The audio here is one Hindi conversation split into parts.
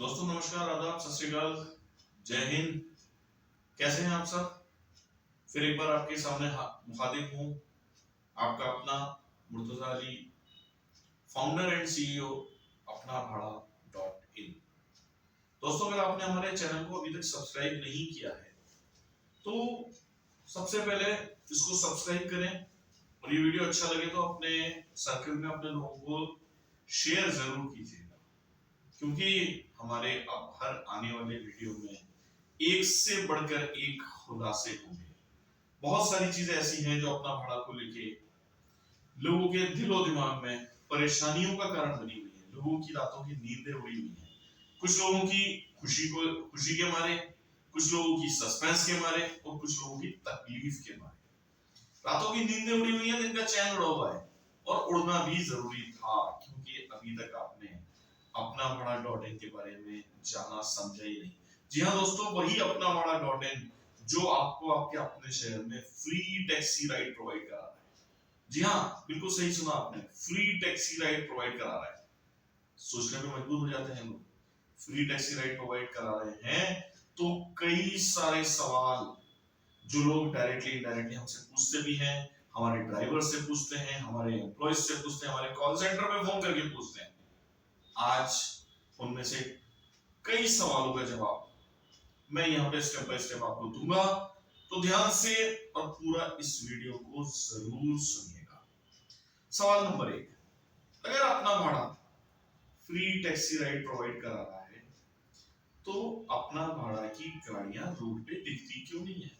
दोस्तों नमस्कार, आदाब, सत श्री अकाल, जय हिंद। कैसे हैं आप सब? फिर एक बार आपके सामने मुखातिब हूँ, आपका अपना Murtaza Ali, founder and CEO अपना भाड़ा .in। दोस्तों अगर आपने हमारे चैनल को अभी तक सब्सक्राइब नहीं किया है तो सबसे पहले इसको सब्सक्राइब करें, और ये वीडियो अच्छा लगे तो अपने सर्कल में अपने लोगों को शेयर जरूर कीजिएगा, क्योंकि हमारे अब हर आने वाले वीडियो में एक से बढ़कर एक खुलासे होंगे। बहुत सारी चीजें ऐसी हैं जो अपना भाड़ा को लेके लोगों के दिलो दिमाग में परेशानियों का कारण बनी हुई है। लोगों की रातों की नींदें उड़ी हुई हैं, कुछ लोगों की खुशी के मारे, कुछ लोगों की सस्पेंस के मारे, और कुछ लोगों की तकलीफ के मारे। रातों की नींदें उड़ी हुई हैं, दिन का चैन उड़ा हुआ है, और उड़ना भी जरूरी था, क्योंकि अभी तक आपने अपना भाड़ा .in के बारे में जाना समझा ही नहीं। जी हाँ दोस्तों, वही अपना भाड़ा .in जो आपको आपके अपने शहर में फ्री टैक्सी राइड प्रोवाइड करा रहा है। जी हाँ, बिल्कुल सही सुना आपने, फ्री टैक्सी राइड प्रोवाइड करा रहा है। सोचने पे मजबूर हो जाते हैं लोग, फ्री टैक्सी राइड प्रोवाइड करा रहे हैं तो कई सारे सवाल जो लोग डायरेक्टली इनडायरेक्टली हमसे पूछते भी हैं, हमारे ड्राइवर से पूछते हैं, हमारे एम्प्लॉयज से पूछते हैं, हमारे कॉल सेंटर में फोन करके पूछते हैं, आज उनमें से कई सवालों का जवाब मैं यहाँ पे स्टेप बाय स्टेप आपको दूंगा, तो ध्यान से और पूरा इस वीडियो को जरूर सुनिएगा। सवाल नंबर 1, अगर अपना भाड़ा फ्री टैक्सी राइड प्रोवाइड करा रहा है तो अपना भाड़ा की गाड़ियां रोड पे दिखती क्यों नहीं है?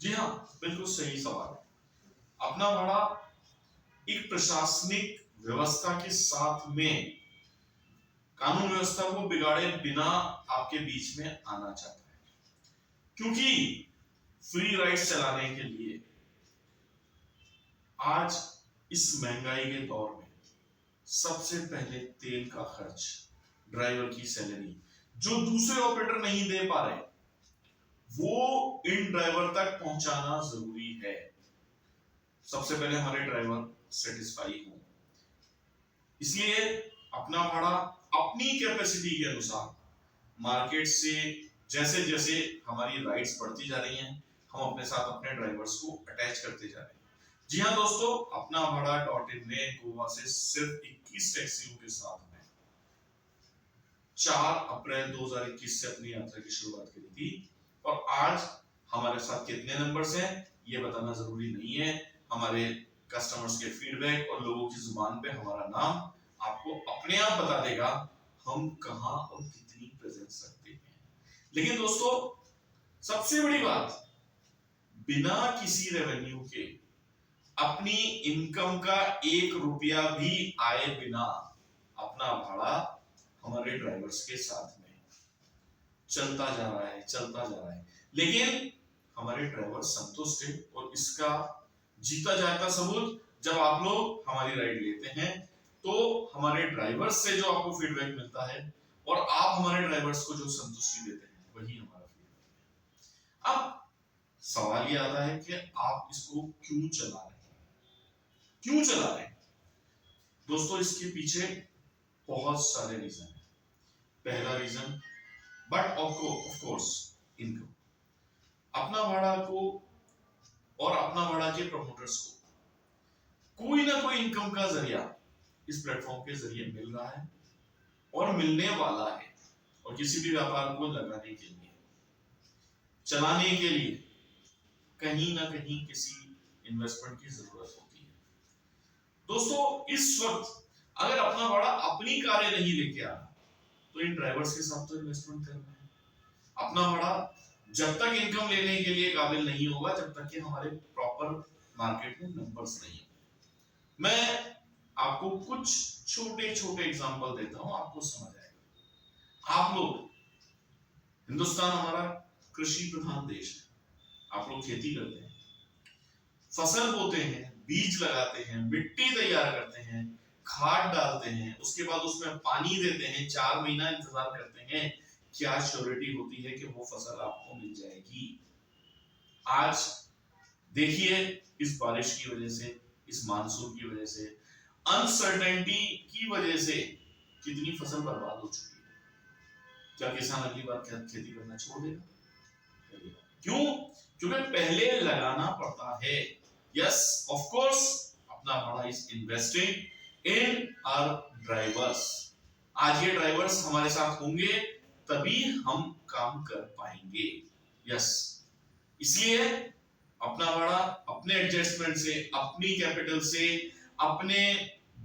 जी हाँ, बिल्कुल सही सवाल है। अपना भाड़ा एक प्रशासनिक व्यवस्था के साथ में कानून व्यवस्था को बिगाड़े बिना आपके बीच में आना चाहता है, क्योंकि फ्री राइड चलाने के लिए आज इस महंगाई के दौर में सबसे पहले तेल का खर्च, ड्राइवर की सैलरी जो दूसरे ऑपरेटर नहीं दे पा रहे, वो इन ड्राइवर तक पहुंचाना जरूरी है। सबसे पहले हमारे ड्राइवर सेटिस्फाई हो, इसलिए अपना भाड़ा अपनी कैपेसिटी के अनुसार मार्केट से जैसे जैसे हमारी राइड्स बढ़ती जा रही हैं, हम अपने साथ अपने ड्राइवर्स को अटैच करते जा रहे हैं। जी हाँ दोस्तों, अपना भाड़ा .in ने गोवा से सिर्फ 21 टैक्सियों के साथ में 4 अप्रैल 2021 से अपनी यात्रा की शुरुआत करी थी, और आज हमारे साथ कितने नंबर्स हैं ये बताना जरूरी नहीं है। हमारे कस्टमर्स के फीडबैक और लोगों की जुबान पे हमारा नाम आपको अपने आप बता देगा हम कहां और कितनी प्रेजेंस रखते हैं। लेकिन दोस्तों सबसे बड़ी बात, बिना किसी रेवेन्यू के, अपनी इनकम का 1 रुपया भी आए बिना अपना भाड़ा हमारे ड्राइवर्स के साथ में चलता जा रहा है, लेकिन हमारे ड्राइवर संतुष्ट है। और इसका जीता जागता सबूत, जब आप लोग हमारी राइड लेते हैं तो हमारे ड्राइवर्स से जो आपको फीडबैक मिलता है, और आप हमारे ड्राइवर्स को जो संतुष्टि देते हैं, वही हमारा फीडबैक है। अब सवाल ये आता है कि आप इसको क्यों चला रहे हैं? दोस्तों इसके पीछे बहुत सारे रीजन है। पहला reason, but of course, income. अपना भाड़ा को और अपना भाड़ा के प्रमोटर्स को कोई ना कोई इनकम का जरिया इस प्लेटफॉर्म के जरिए मिल रहा है और मिलने वाला है, और किसी भी व्यापार को लगाने के लिए, चलाने के लिए कहीं ना कहीं किसी इन्वेस्टमेंट की जरूरत होती है। दोस्तों इस वक्त अगर अपना भाड़ा अपनी कारें नहीं लेके आ रहा तो इन ड्राइवर्स के साथ तो इन्वेस्टमेंट करना है। अपना भाड़ा जब तक इनकम लेने के लिए काबिल नहीं होगा, जब तक कि हमारे प्रॉपर मार्केट में नंबर्स नहीं होंगे। मैं आपको कुछ छोटे छोटे एग्जांपल देता हूं, आपको समझ आएगा। आप लोग, हिंदुस्तान हमारा कृषि प्रधान देश है, आप लोग खेती करते हैं, फसल बोते हैं, बीज लगाते हैं, मिट्टी तैयार करते हैं, खाद डालते हैं, उसके बाद उसमें पानी देते हैं, 4 महीना इंतजार करते हैं। क्या श्योरिटी होती है कि वो फसल आपको मिल जाएगी? आज देखिए, इस बारिश की वजह से, इस मानसून की वजह से, अनसर्टेनिटी की वजह से कितनी फसल बर्बाद हो चुकी है। क्या किसान अगली बार खेती करना छोड़ देगा? क्यों? क्योंकि पहले लगाना पड़ता है। यस ऑफ कोर्स, अपना बड़ा is investing in our drivers. आज ये ड्राइवर्स हमारे साथ होंगे तभी हम काम कर पाएंगे। यस, इसलिए अपना बड़ा अपने एडजस्टमेंट से, अपनी कैपिटल से, अपने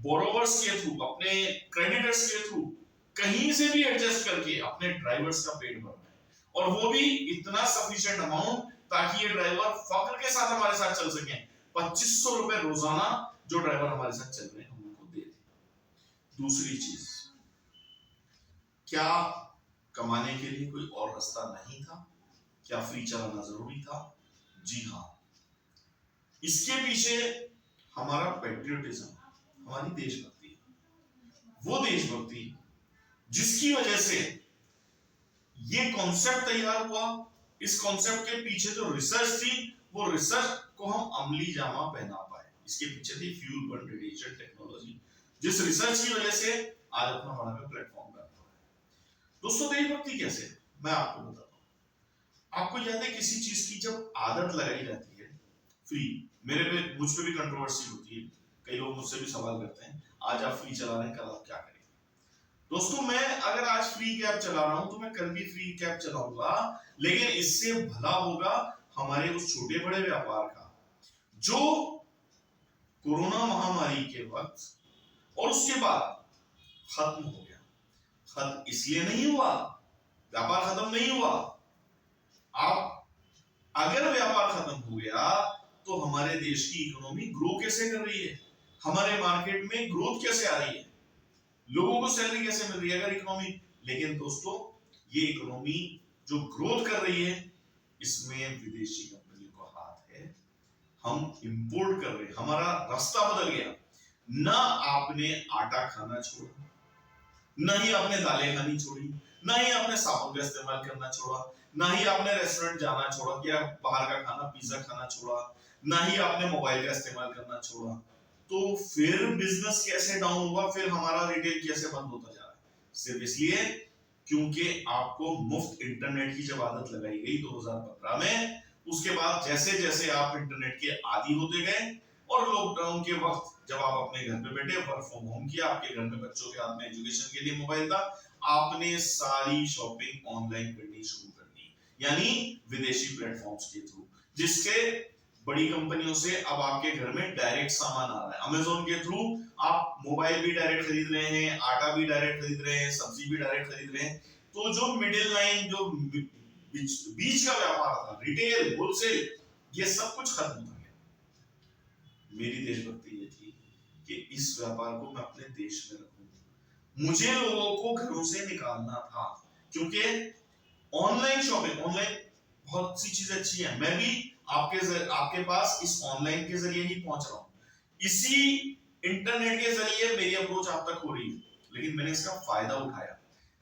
बोरोवर्स के थ्रू, अपने क्रेडिटर्स के थ्रू कहीं से भी एडजस्ट करके अपने ड्राइवर्स का पेट भरना है, और वो भी इतना सफिशिएंट अमाउंट ताकि ये ड्राइवर फख्र के साथ हमारे साथ चल सके। 2500 रुपए रोजाना जो ड्राइवर हमारे साथ चल रहे हैं हम उनको दे दें। दूसरी चीज, क्या कमाने के लिए कोई और रास्ता नहीं था? क्या फ्री चलाना जरूरी था? जी हाँ। इसके पीछे हमारा पेट्रियोटिज्म, हमारी देशभक्ति, वो देशभक्ति जिसकी वजह से ये कॉन्सेप्ट तैयार हुआ। इस कॉन्सेप्ट के पीछे जो रिसर्च थी, वो रिसर्च को हम अमली जामा पहना पाए। इसके पीछे थी फ्यूल बर्न रेडिएशन टेक्नोलॉजी, जिस रिसर्च की वजह से आज अपना बड़ा प्लेटफॉर्म बना हुआ है। दोस्तों, देशभक्ति कैसे, मैं आपको बताता हूं। आपको याद है किसी चीज की जब आदत लगाई जाती है, फ्री, मुझ पे भी कंट्रोवर्सी होती है, कई लोग मुझसे भी सवाल करते हैं, आज आप फ्री चला रहे हैं, कल आप क्या करेंगे? दोस्तों, मैं अगर आज फ्री कैब चला रहा हूं तो मैं कल भी फ्री कैब चलाऊंगा, लेकिन इससे भला होगा हमारे उस छोटे बड़े व्यापार का जो कोरोना महामारी के वक्त और उसके बाद खत्म हो गया। खत्म इसलिए नहीं हुआ, व्यापार खत्म नहीं हुआ। आप अगर व्यापार खत्म हो गया तो हमारे देश की इकोनॉमी ग्रो कैसे कर रही है, हमारे मार्केट में ग्रोथ कैसे आ रही है, लोगों को सैलरी कैसे मिल रही है अगर इकोनॉमी। लेकिन दोस्तों, ये इकोनॉमी जो ग्रोथ कर रही है, इसमें विदेशी कंपनियों का हाथ है। हम इंपोर्ट कर रहे हैं, हमारा रास्ता बदल गया। ना आपने आटा खाना छोड़ा, ना ही आपने दालें खानी छोड़ी, ना ही आपने साबुन का इस्तेमाल करना छोड़ा, ना ही आपने रेस्टोरेंट जाना छोड़ा या बाहर का खाना पिज्जा खाना छोड़ा, ना ही आपने मोबाइल का इस्तेमाल करना छोड़ा। तो फिर बिजनेस कैसे डाउन हुआ, फिर हमारा रिटेल कैसे बंद होता जा रहा है? सिर्फ इसलिए क्योंकि आपको मुफ्त इंटरनेट की जब आदत लगाई गई 2015 में, उसके बाद जैसे जैसे आप इंटरनेट के आदी होते गए, और लॉकडाउन के वक्त जब आप अपने घर पे बैठे वर्क फ्रॉम होम किया, आपके घर में बच्चों के हाथ में एजुकेशन के लिए मोबाइल था, आपने सारी शॉपिंग ऑनलाइन करनी शुरू कर दी, यानी विदेशी प्लेटफॉर्म्स के थ्रू, जिसके बड़ी कंपनियों से अब आपके घर में डायरेक्ट सामान आ रहा है। अमेज़न के थ्रू आप मोबाइल भी डायरेक्ट खरीद रहे हैं, आटा भी डायरेक्ट खरीद रहे हैं, सब्जी भी डायरेक्ट खरीद रहे हैं। तो जो मिडिल लाइन, जो बीच का व्यापार था, रिटेल, होलसेल, ये सब कुछ खत्म हो गया। मेरी देशभक्ति ये थी कि इस व्यापार को मैं अपने देश में रखूं। मुझे लोगों को घरों से निकालना था, क्योंकि ऑनलाइन शॉपिंग, ऑनलाइन बहुत सी चीजें अच्छी है, मैं भी आपके पास इस ऑनलाइन के जरिए ही पहुंच रहा हूं, इसी इंटरनेट के जरिए मेरी अप्रोच आप तक हो रही है, लेकिन मैंने इसका फायदा उठाया।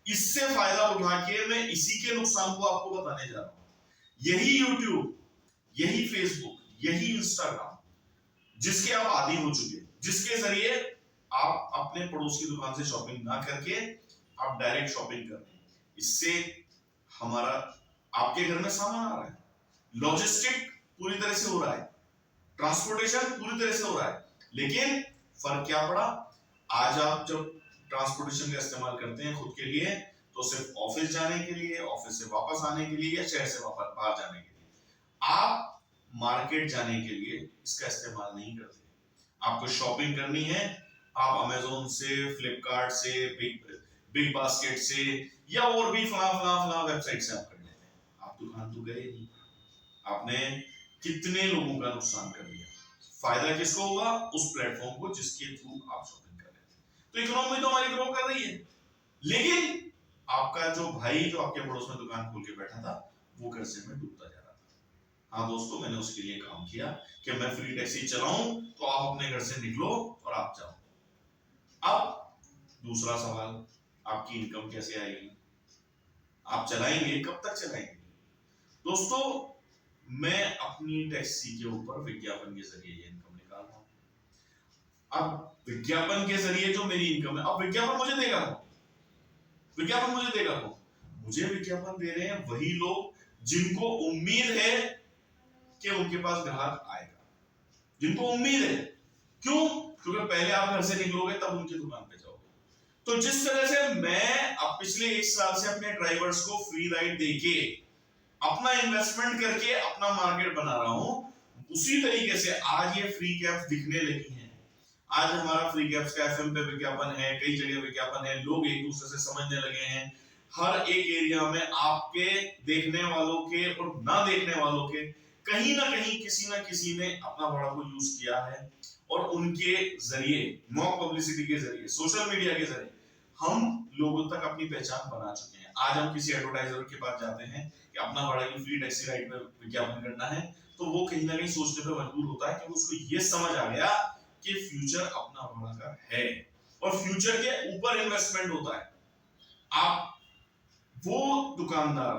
इससे फायदा उठा के मैं इसी के नुकसान को आपको बताने जा रहा हूं। यही यूट्यूब, यही फेसबुक, यही इंस्टाग्राम, जिसके आप आदी हो चुके, जिसके जरिए आप अपने पड़ोस की दुकान से शॉपिंग ना करके आप डायरेक्ट शॉपिंग कर रहे हैं, इससे हमारा आपके घर में सामान आ रहा है, लॉजिस्टिक पूरी तरह से हो रहा है, ट्रांसपोर्टेशन पूरी तरह से हो रहा है। लेकिन फर्क क्या पड़ा? आज आप जब ट्रांसपोर्टेशन का इस्तेमाल करते हैं खुद के लिए, तो सिर्फ ऑफिस जाने के लिए, ऑफिस से वापस आने के लिए, या शहर से वापस बाहर जाने के लिए। आप मार्केट जाने के लिए इसका इस्तेमाल नहीं करते। आपको शॉपिंग करनी है, आप अमेज़न से, फ्लिपकार्ट से, बिग बास्केट से, या और भी फला वेबसाइट से आप कर लेते हैं। आप दुकान तो गए नहीं। आपने कितने लोगों का नुकसान कर दिया। फायदा किसको होगा? उस प्लेटफॉर्म को जिसके थ्रू आप शॉपिंग कर रहे थे। तो इकोनॉमी तो हमारी ग्रो कर रही है, लेकिन आपका जो भाई जो आपके पड़ोस में दुकान खोल के बैठा था, वो कर्जे में डूबता जा रहा था। हाँ दोस्तों, मैंने उसके लिए काम किया कि मैं फ्री टैक्सी चलाऊं, तो आप अपने घर से निकलो और आप जाओ। अब दूसरा सवाल, आपकी इनकम कैसे आएगी? आप चलाएंगे, कब तक चलाएंगे? दोस्तों, मैं अपनी टैक्सी के ऊपर विज्ञापन के जरिए ये इनकम निकाल रहा हूं। अब विज्ञापन के जरिए जो मेरी इनकम है, अब विज्ञापन मुझे देगा कौन? विज्ञापन मुझे देगा कौन? मुझे विज्ञापन दे रहे हैं वही लोग जिनको उम्मीद है कि उनके पास ग्राहक आएगा, जिनको उम्मीद है। क्यों? क्योंकि पहले आप घर से निकलोगे तब उनकी दुकान पे जाओगे। तो जिस तरह से मैं अब पिछले 1 साल से अपने ड्राइवर्स को फ्री राइड देके अपना इन्वेस्टमेंट करके अपना मार्केट बना रहा हूं, उसी तरीके से आज ये फ्री कैब्स दिखने लगी हैं। आज हमारा फ्री कैब्स का एफएम पे विज्ञापन है, कई जगह विज्ञापन है, लोग एक दूसरे से समझने लगे हैं। हर एक एरिया में आपके देखने वालों के और ना देखने वालों के कहीं ना कहीं किसी ना किसी ने अपना भाड़ा को यूज किया है, और उनके जरिए मॉक पब्लिसिटी के जरिए सोशल मीडिया के जरिए हम लोगों तक अपनी पहचान बना चुके हैं। आज हम किसी एडवर्टाइजर के पास जाते हैं कि अपना भाड़ा की फ्री टैक्सी राइड में विज्ञापन करना है, तो वो कहीं ना कहीं सोचने पर मजबूर होता है कि उसको ये समझ आ गया कि फ्यूचर अपना भाड़ा का है और फ्यूचर के ऊपर इन्वेस्टमेंट होता है। आप वो दुकानदार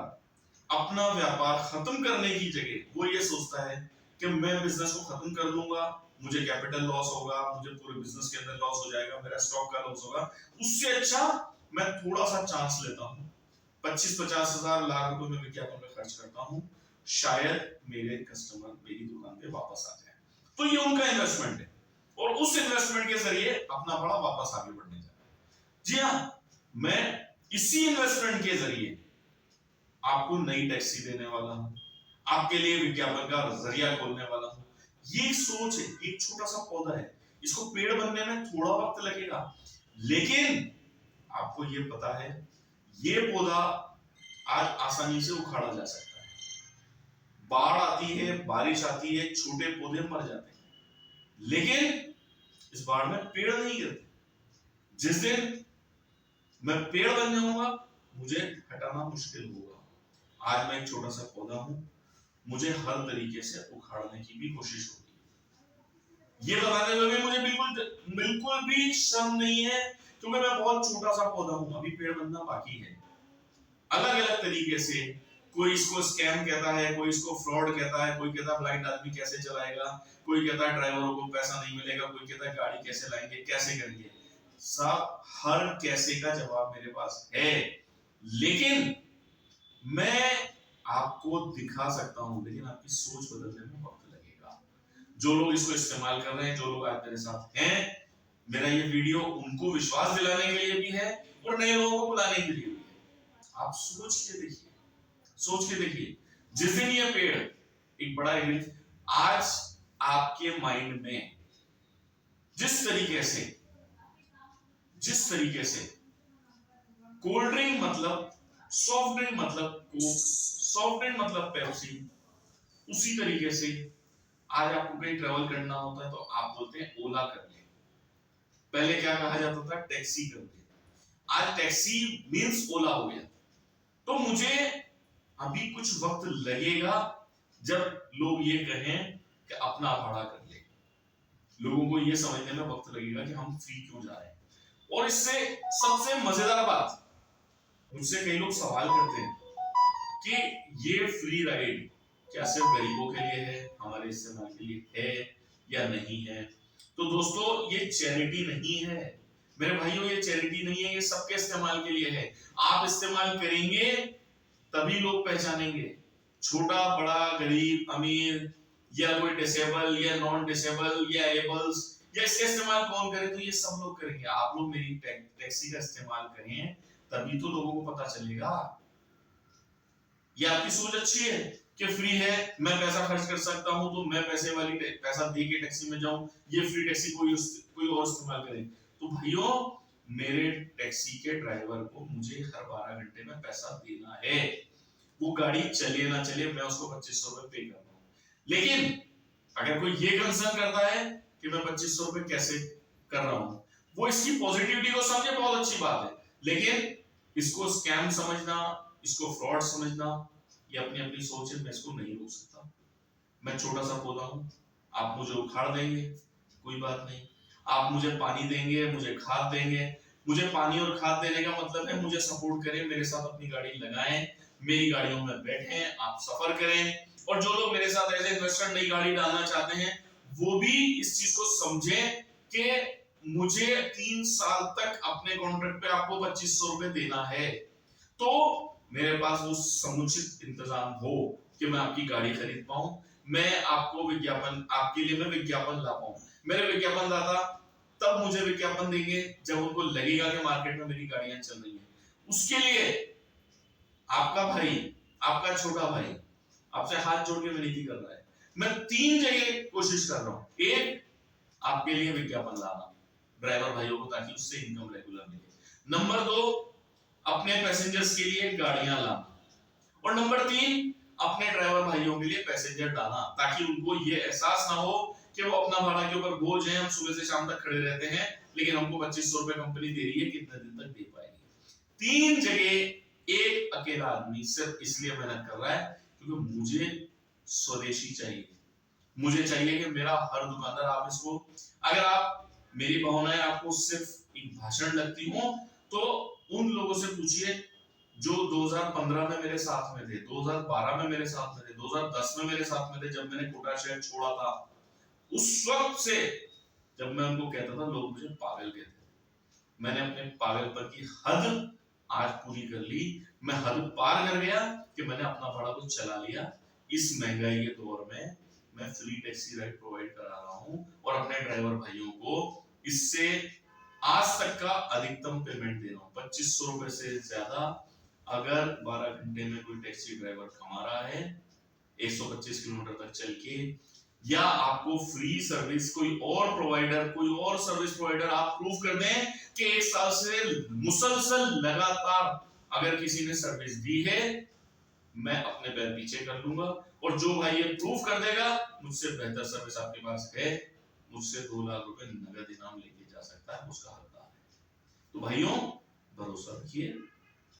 अपना व्यापार खत्म करने की जगह वो ये सोचता है कि मैं बिजनेस को खत्म कर दूंगा, मुझे कैपिटल लॉस होगा, मुझे पूरे बिजनेस के अंदर लॉस हो जाएगा, मेरा स्टॉक का लॉस होगा, उससे अच्छा मैं थोड़ा सा चांस लेता हूं, 25-50 हजार लाख रुपए में विज्ञापन में खर्च करता हूं, शायद मेरे कस्टमर मेरी दुकान पे वापस आ जाए। तो ये उनका इन्वेस्टमेंट है, और उस इन्वेस्टमेंट के जरिए अपना बड़ा वापस आगे बढ़ने जा रहा है। जी हाँ, मैं इसी इन्वेस्टमेंट के जरिए आपको नई टैक्सी देने वाला हूं, आपके लिए विज्ञापन का जरिया खोलने वाला हूं। ये एक सोच है, एक छोटा सा पौधा है, इसको पेड़ बनने में थोड़ा वक्त लगेगा, लेकिन आपको ये पता है ये पौधा आज आसानी से उखाड़ा जा सकता है। बाढ़ आती है, बारिश आती है, छोटे पौधे मर जाते हैं, लेकिन इस बाढ़ में पेड़ नहीं गिरते। जिस दिन मैं पेड़ बन जाऊंगा मुझे हटाना मुश्किल होगा। आज मैं एक छोटा सा पौधा हूं, मुझे हर तरीके से उखाड़ने की भी कोशिश होगी। ये बताने में भी मुझे बिल्कुल भी शर्म नहीं है, क्योंकि मैं बहुत छोटा सा पौधा हूं, अभी पेड़ बनना बाकी है। अलग अलग तरीके से कोई इसको स्कैम कहता है, कोई इसको फ्रॉड कहता है, कोई कहता है ब्लाइंड आदमी कैसे चलाएगा, कोई कहता है ड्राइवरों को पैसा नहीं मिलेगा, कोई कहता है गाड़ी कैसे लाएंगे, कैसे करेंगे। सब हर कैसे का जवाब मेरे पास है, लेकिन मैं आपको दिखा सकता हूं, लेकिन आपकी सोच बदलने में वक्त लगेगा। जो लोग इसको इस्तेमाल कर रहे हैं, जो लोग आज मेरे साथ हैं, मेरा ये वीडियो उनको विश्वास दिलाने के लिए भी है और नए लोगों को बुलाने के लिए भी है। आप सोच के देखिए, सोच के देखिए, जिस दिन ये पेड़ एक बड़ा आज आपके माइंड में जिस तरीके से कोल्ड ड्रिंक मतलब सॉफ्ट ड्रिंक मतलब कोक, सॉफ्ट ड्रिंक मतलब पेप्सी, उसी तरीके से आज आपको कहीं ट्रेवल करना होता है तो आप बोलते हैं ओला कर ले। पहले क्या कहा जाता था? टैक्सी कर ले। आज टैक्सी मींस ओला हो गया। तो मुझे अभी कुछ वक्त लगेगा जब लोग ये कहें कि अपना भाड़ा कर ले। लोगों को ये समझने में वक्त लगेगा कि हम फ्री क्यों जा रहे हैं। और इससे सबसे मजेदार बात, मुझसे कई लोग सवाल करते हैं कि ये फ्री राइड क्या सिर्फ गरीबों के लिए है, हमारे इस्तेमाल के लिए है या नहीं है। तो दोस्तों, ये चैरिटी नहीं है मेरे भाइयों, ये चैरिटी नहीं है, ये सबके इस्तेमाल के लिए है। आप इस्तेमाल करेंगे तभी लोग पहचानेंगे, छोटा बड़ा, गरीब अमीर, या कोई डिसेबल या नॉन डिसेबल या एबल्स, या इसका इस्तेमाल कौन करे? तो ये सब लोग करेंगे। आप लोग मेरी टैक्सी का इस्तेमाल करें तभी तो लोगों को पता चलेगा। ये आपकी सोच अच्छी है कि फ्री है, मैं पैसा खर्च कर सकता हूं, तो मैं पैसा दे के टैक्सी में जाऊं, ये फ्री टैक्सी कोई और इस्तेमाल करे। तो भाइयों, मेरे टैक्सी के ड्राइवर को मुझे हर 12 घंटे में पैसा देना है। वो गाड़ी चले ना चले, मैं उसको 2500 रुपए पे करता हूं। लेकिन अगर कोई ये कंसर्न करता है कि मैं 2500 रुपए कैसे कर रहा हूं, वो इसकी पॉजिटिविटी को समझे, बहुत अच्छी बात है, लेकिन इसको स्कैम समझना, इसको फ्रॉड समझना, ये अपनी अपनी सोच है, मैं इसको नहीं रोक सकता। मैं छोटा सा पौधा हूं, आप मुझे उखाड़ देंगे कोई बात नहीं, आप मुझे पानी देंगे, मुझे खाद देंगे। मुझे पानी और खाद देने का मतलब है मुझे सपोर्ट करें, मेरे साथ अपनी गाड़ी लगाएं, मेरी गाड़ियों में बैठें, आप सफर करें। और जो लोग मेरे साथ एज ए इन्वेस्टर नई गाड़ी डालना चाहते हैं, वो भी इस चीज को समझें कि मुझे 3 साल तक अपने कॉन्ट्रैक्ट पे आपको 2500 रुपए देना है। तो मेरे पास वो समुचित इंतजाम हो कि मैं आपकी गाड़ी खरीद पाऊं, मैं आपको विज्ञापन, आपके लिए मैं विज्ञापन ला पाऊं। मेरे विज्ञापन दाता तब मुझे विज्ञापन देंगे जब उनको लगेगा कि मार्केट में मेरी गाड़ियां चल रही हैं। उसके लिए आपका भाई, आपका छोटा भाई आपसे हाथ जोड़ के विनती कर रहा है, मैं 3 जगह कोशिश कर रहा हूं। एक, आपके लिए विज्ञापन लाना ड्राइवर भाइयों को, ताकि उससे इनकम रेगुलर मिले। नंबर 2, अपने पैसेंजर्स के लिए गाड़ियां लाना। और नंबर 3, अपने ड्राइवर भाइयों के लिए पैसेंजर डालना, ताकि उनको ये एहसास ना हो कि वो अपना भाड़ा के ऊपर बोझ है, हम सुबह से शाम तक खड़े रहते हैं लेकिन हमको 2500 रुपए कंपनी दे रही है, कितने दिन तक दे पाएगी। 3 जगह एक अकेला आदमी सिर्फ इसलिए मेहनत कर रहा है क्योंकि मुझे स्वदेशी चाहिए। मुझे चाहिए कि मेरा हर दुकानदार, आप इसको, अगर आप, मेरी भावनाएं आपको सिर्फ एक भाषण लगती हो तो उन लोगों से पूछिए जो 2015 में मेरे साथ में थे, 2012 में मेरे साथ में थे, 2010 में मेरे साथ में थे, जब मैंने कोटा शहर छोड़ा था। उस वक्त से जब मैं उनको कहता था, लोग मुझे पागल कहते थे। मैंने अपने पागलपन की हद आज पूरी कर ली। मैं हद पार कर गया कि मैंने अपना भाड़ा को चला लिया। इस महंगाई के दौर में मैं फ्री टैक्सी राइड प्रोवाइड करा रहा हूं और अपने ड्राइवर भाइयों को इससे आज तक का अधिकतम पेमेंट दे रहा हूं, 2500 रुपए से ज्यादा। अगर 12 घंटे में कोई टैक्सी ड्राइवर कमा रहा है 125 किलोमीटर तक चल के, या आपको फ्री सर्विस कोई और प्रोवाइडर, कोई और सर्विस प्रोवाइडर आप प्रूव कर दें कि 1 साल से मुसलसल लगातार अगर किसी ने सर्विस दी है, मैं अपने पैर पीछे कर लूंगा। और जो भाई ये प्रूफ कर देगा मुझसे बेहतर सर्विस आपके पास है, मुझसे 2 लाख रुपए नगद इनाम लेके जा सकता है, उसका हकदार है। तो भाइयों, भरोसा रखिए।